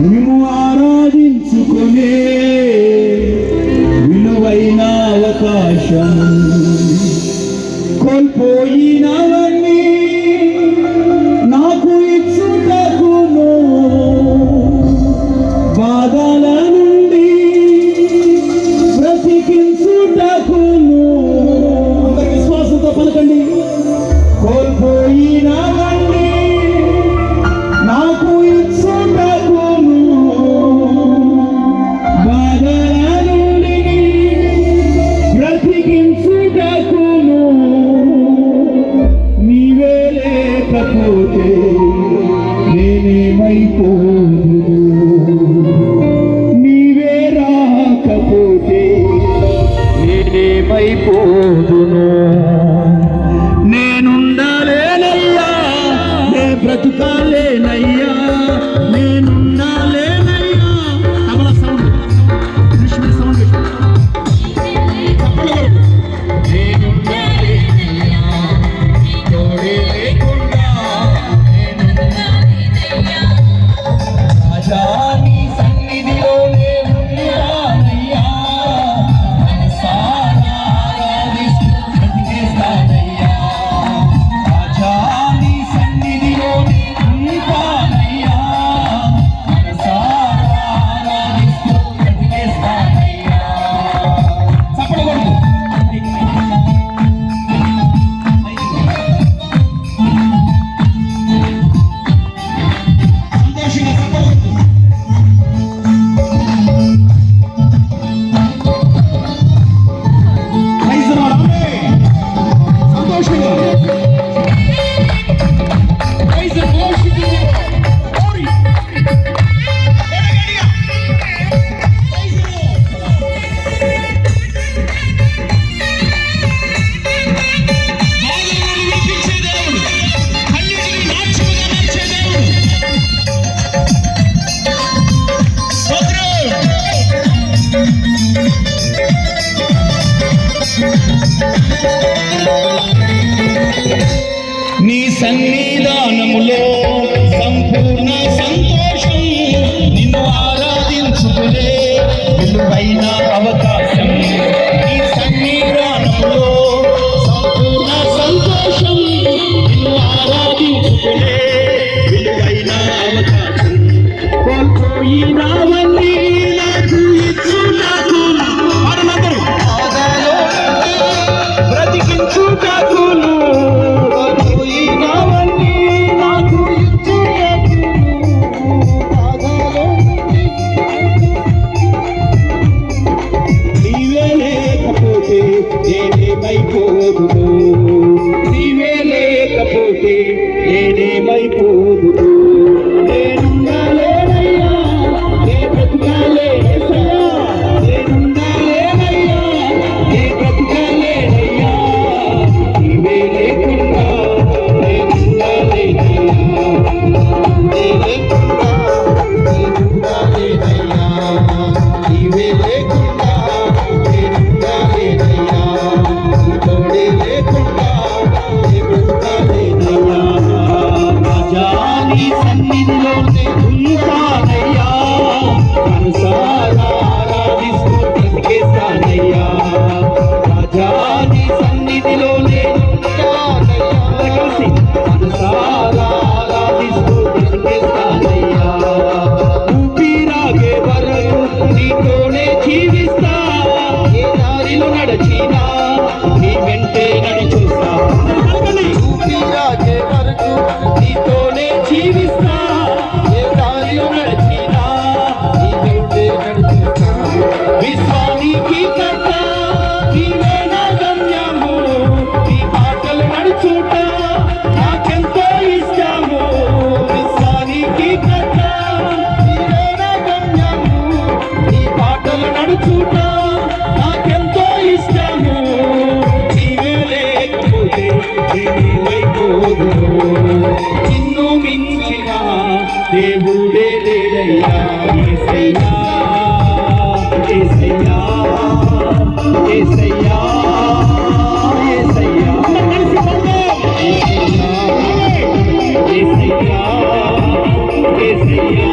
మేము ఆరాధించుకునే విలువైన అవకాశం కోల్పోయినవన్నీ నాకు ఇచ్చుటకును బాధల నుండి బ్రతికించుటకును విశ్వాసంతో పలకండి. కోల్పోయినవన్నీ నాకు ఇచ్చుటకును బాధల నుండి బ్రతికించుటకును నీవే లేకపోతే నేనేమైపోదును, నీవే రాకపోతే నేనేమైపోదును. నేనుండాలేనయ్యా, నే బ్రతుకాలేనయ్యా, నేనుండాలేనయ్యా. తబల సౌండ్, ఇన్స్ట్రుమెంట్ సౌండ్. నేనుండాలేనయ్యా, నీ తోడే లేకుండా నేనుండాలేనయ్యా. రాజా నీ సన్నిధిలోనే ఉంటానయ్యా, మనసారా ఆరాధిస్తూ బ్రతికేస్తానయ్యా. రాజా నీ సన్నిధిలోనే ఉంటానయ్యా, మనసారా ఆరాధిస్తూ బ్రతికేస్తానయ్యా. చప్పట్లు కొట్టు. సంతోషంగా చప్పట్లు కొట్టు. Praise the lord. ఆమేన్. సంతోషంగా praise the worship the lord. Glory. గట్టిగా ప్రైజ్ ది లార్డ్. బాధలను విడిపించే దేవుడు, కన్నీటిని నాట్యముగా మార్చే దేవుడు. స్తోత్రం. నీ సన్నిధానములో సంపూర్ణ సంతోషం, నిన్ను ఆరాధించుకునే విలువైన అవకాశం. నీ సన్నిధానములో సంపూర్ణ సంతోషం, నిన్ను ఆరాధించుకునే విలువైన అవకాశం. కోల్పోయినవన్నీ నాకు ఇచ్చుటకును, వారందరూ బ్రతికించుటకును. కోల్పోయినవన్నీ నాకు ఇచ్చుటకును, బాధలో నీవే లేకపోతే నేనేమైపోదును, నీవే లేకపోతే నేనేమైపోదును. నేనుండాలేనయ్యా, నే బ్రతుకాలేనయ్యా, నేనుండాలేనయ్యా, నే బ్రతుకాలేనయ్యా. నీవే లేకుండా నేనుండాలేనయ్యా, నీవే లేకుండా నేనుండాలేనయ్యా, నీవే లేకుండా నేనుండాలేనయ్యా, నీ తోడే లేకుండా నే బ్రతుకాలేనయ్యా. రాజా నీ సన్నిధిలోనే ఉంటానయ్యా, మనసారా ఆరాధిస్తూ బ్రతికేస్తానయ్యా. రాజా నీ సన్నిధిలోనే ఉంటానయ్యా, కలిసి మనసారా ఆరాధిస్తూ బ్రతికేస్తానయ్యా. ఊపిరాగే వరకు నీతోనే జీవిస్తా, ఏ దారిలో నడిచినా నీ వెంటే నడిచూస్తా. ఊపిరాగే వరకు నీతోనే జీవిస్తా, ఏ దారిలో నడిచినా నీ వెంటే నడిచూస్తా. విశ్వానికి కర్త నీవే నా గమ్యము, నీ బాటలు నడుచుట నాకెంతో ఇష్టము. విశ్వానికి కర్త నీవే నా గమ్యము, నీ బాటలు నడుచుట నాకెంతో ఇష్టము. నీవే లేకపోతే నేనేమైపోదును, నిన్ను మించిన దేవుడే లేడయ్యా. యేసయ్యా, యేసయ్యా, యేసయ్యా, యేసయ్యా. యేసయ్యా, యేసయ్యా, యేసయ్యా.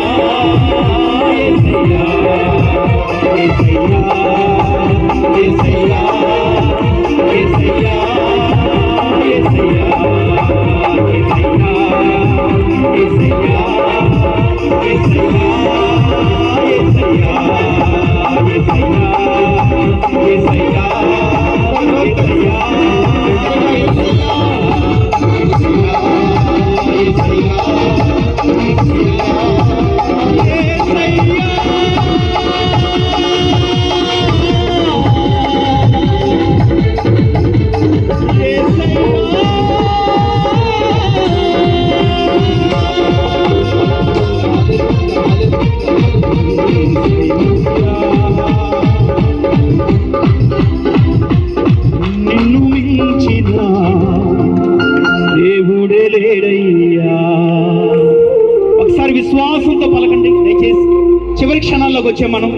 చివరి క్షణాల్లోకి వచ్చే మనం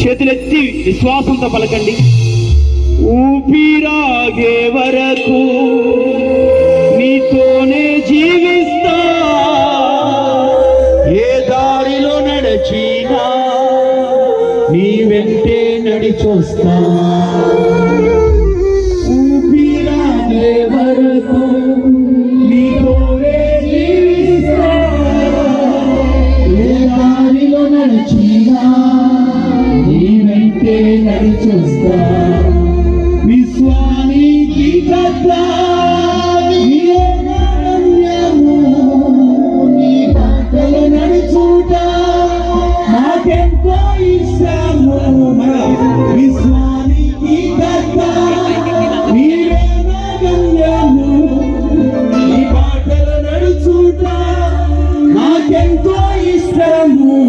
చేతులెత్తి విశ్వాసంతో పలకండి. ఊపిరాగే వరకు నీతోనే జీవిస్తా, ఏ దారిలో నడిచినా నీ వెంటే నడిచొస్తా. ఊపిరాగే వరకు నీతోనే జీవిస్తా, ఏ దారిలో నడిచినా నీ వెంటే నడిచొస్తా. విశ్వానికి కర్త నీవే గమ్యము, నీ బాటలో నడుచుట నాకెంతో ఇష్టము. విశ్వానికి కర్త నీవే గమ్యము, నీ బాటలో నడుచుట నాకెంతో ఇష్టము.